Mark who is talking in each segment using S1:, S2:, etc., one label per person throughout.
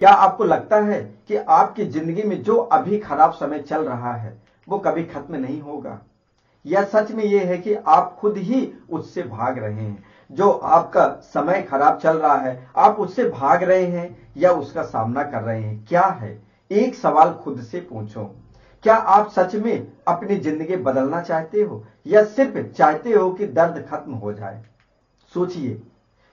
S1: क्या आपको लगता है कि आपकी जिंदगी में जो अभी खराब समय चल रहा है वो कभी खत्म नहीं होगा? या सच में यह है कि आप खुद ही उससे भाग रहे हैं? जो आपका समय खराब चल रहा है, आप उससे भाग रहे हैं या उसका सामना कर रहे हैं? क्या है? एक सवाल खुद से पूछो। क्या आप सच में अपनी जिंदगी बदलना चाहते हो या सिर्फ चाहते हो कि दर्द खत्म हो जाए? सोचिए,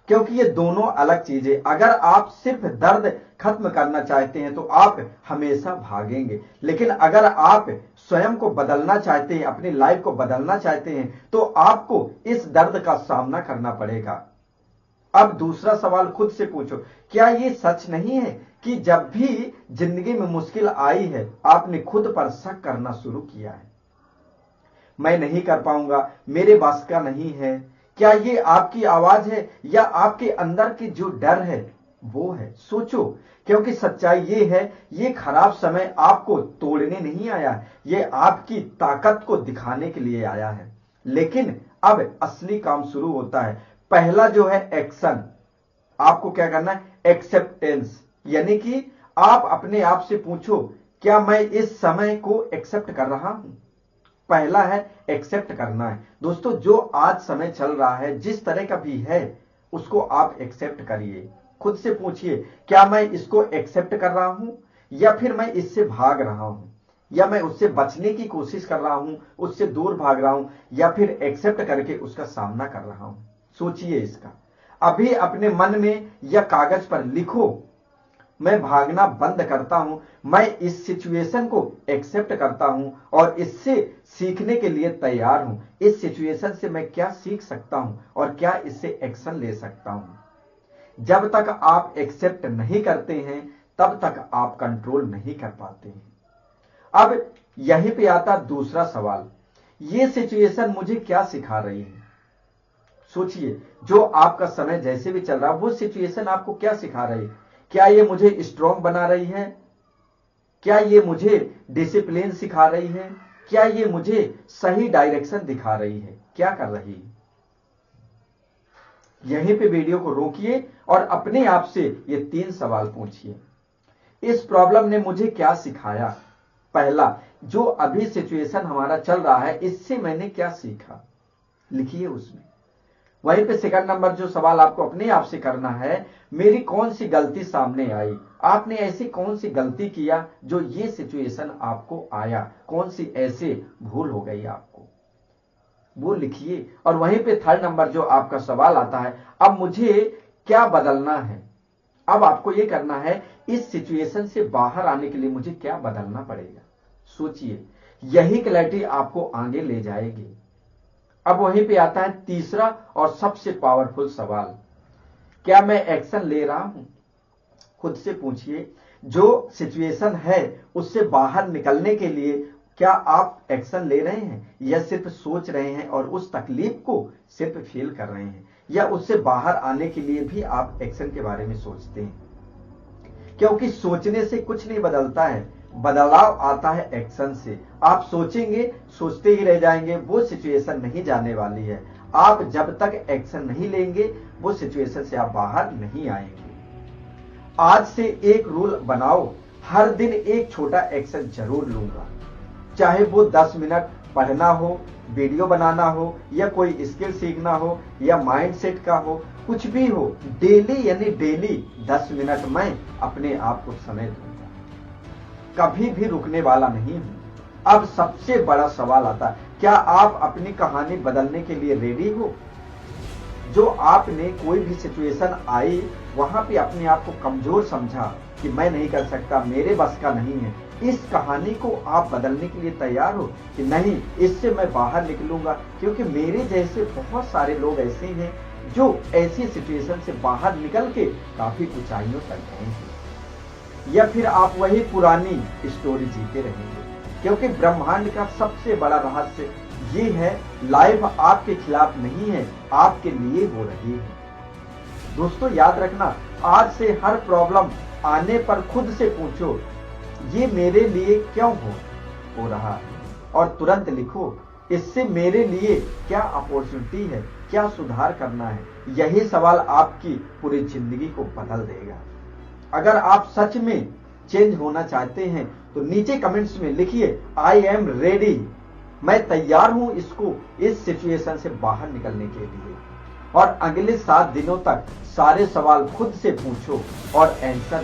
S1: क्योंकि ये दोनों अलग चीजें। अगर आप सिर्फ दर्द खत्म करना चाहते हैं तो आप हमेशा भागेंगे, लेकिन अगर आप स्वयं को बदलना चाहते हैं, अपनी लाइफ को बदलना चाहते हैं, तो आपको इस दर्द का सामना करना पड़ेगा। अब दूसरा सवाल खुद से पूछो, क्या ये सच नहीं है कि जब भी जिंदगी में मुश्किल आई है आपने खुद पर शक करना शुरू किया है? मैं नहीं कर पाऊंगा, मेरे बस का नहीं है। क्या ये आपकी आवाज है या आपके अंदर की जो डर है वो है? सोचो, क्योंकि सच्चाई ये है, ये खराब समय आपको तोड़ने नहीं आया, ये आपकी ताकत को दिखाने के लिए आया है। लेकिन अब असली काम शुरू होता है। पहला जो है एक्शन, आपको क्या करना है? एक्सेप्टेंस, यानी कि आप अपने आप से पूछो, क्या मैं इस समय को एक्सेप्ट कर रहा हूं? पहला है एक्सेप्ट करना है। दोस्तों, जो आज समय चल रहा है, जिस तरह का भी है, उसको आप एक्सेप्ट करिए। खुद से पूछिए, क्या मैं इसको एक्सेप्ट कर रहा हूं या फिर मैं इससे भाग रहा हूं, या मैं उससे बचने की कोशिश कर रहा हूं, उससे दूर भाग रहा हूं, या फिर एक्सेप्ट करके उसका सामना कर रहा हूं? सोचिए इसका। अभी अपने मन में या कागज पर लिखो, मैं भागना बंद करता हूं, मैं इस सिचुएशन को एक्सेप्ट करता हूं और इससे सीखने के लिए तैयार हूं। इस सिचुएशन से मैं क्या सीख सकता हूं और क्या इससे एक्शन ले सकता हूं? जब तक आप एक्सेप्ट नहीं करते हैं तब तक आप कंट्रोल नहीं कर पाते हैं। अब यहीं पे आता दूसरा सवाल, ये सिचुएशन मुझे क्या सिखा रही है? सोचिए, जो आपका समय जैसे भी चल रहा है वो सिचुएशन आपको क्या सिखा रही है? क्या ये मुझे स्ट्रांग बना रही है? क्या ये मुझे डिसिप्लिन सिखा रही है? क्या ये मुझे सही डायरेक्शन दिखा रही है? क्या कर रही है? यहीं पे वीडियो को रोकिए और अपने आप से ये 3 सवाल पूछिए। इस प्रॉब्लम ने मुझे क्या सिखाया? पहला, जो अभी सिचुएशन हमारा चल रहा है, इससे मैंने क्या सीखा? लिखिए उसमें। वहीं पे सेकंड नंबर जो सवाल आपको अपने आप से करना है, मेरी कौन सी गलती सामने आई? आपने ऐसी कौन सी गलती किया जो ये सिचुएशन आपको आया? कौन सी ऐसे भूल हो गई आपको? वो लिखिए। और वहीं पे थर्ड नंबर जो आपका सवाल आता है, अब मुझे क्या बदलना है? अब आपको ये करना है, इस सिचुएशन से बाहर आने के लिए मुझे क्या बदलना पड़ेगा? सोचिए, यही क्लैरिटी आपको आगे ले जाएगी। अब वहीं पे आता है तीसरा और सबसे पावरफुल सवाल, क्या मैं एक्शन ले रहा हूं? खुद से पूछिए, जो सिचुएशन है उससे बाहर निकलने के लिए क्या आप एक्शन ले रहे हैं या सिर्फ सोच रहे हैं और उस तकलीफ को सिर्फ फील कर रहे हैं, या उससे बाहर आने के लिए भी आप एक्शन के बारे में सोचते हैं? क्योंकि सोचने से कुछ नहीं बदलता है, बदलाव आता है एक्शन से। आप सोचेंगे, सोचते ही रह जाएंगे, वो सिचुएशन नहीं जाने वाली है। आप जब तक एक्शन नहीं लेंगे वो सिचुएशन से आप बाहर नहीं आएंगे। आज से एक रूल बनाओ, हर दिन एक छोटा एक्शन जरूर लूंगा, चाहे वो 10 मिनट पढ़ना हो, वीडियो बनाना हो, या कोई स्किल सीखना हो, या माइंडसेट का हो, कुछ भी हो। डेली यानी डेली 10 मिनट मैं अपने आप को समय दूंगा, कभी भी रुकने वाला नहीं हूं। अब सबसे बड़ा सवाल आता है, क्या आप अपनी कहानी बदलने के लिए रेडी हो? जो आपने कोई भी सिचुएशन आई वहां पे अपने आप को कमजोर समझा कि मैं नहीं कर सकता, मेरे बस का नहीं है, इस कहानी को आप बदलने के लिए तैयार हो कि नहीं, इससे मैं बाहर निकलूंगा, क्योंकि मेरे जैसे बहुत सारे लोग ऐसे हैं जो ऐसी सिचुएशन से बाहर निकल के काफी ऊंचाइयों तक गए हैं। या फिर आप वही पुरानी स्टोरी जीते रहेंगे? क्योंकि ब्रह्मांड का सबसे बड़ा रहस्य ये है, लाइफ आपके खिलाफ नहीं है, आपके लिए हो रही है। दोस्तों याद रखना, आज से हर प्रॉब्लम आने पर खुद से पूछो, ये मेरे लिए क्यों हो रहा है, और तुरंत लिखो, इससे मेरे लिए क्या अपॉर्चुनिटी है, क्या सुधार करना है। यही सवाल आपकी पूरी जिंदगी को बदल देगा। अगर आप सच में चेंज होना चाहते हैं तो नीचे कमेंट्स में लिखिए आई एम रेडी, मैं तैयार हूं इस सिचुएशन से बाहर निकलने के लिए। और अगले 7 दिनों तक सारे सवाल खुद से पूछो और आंसर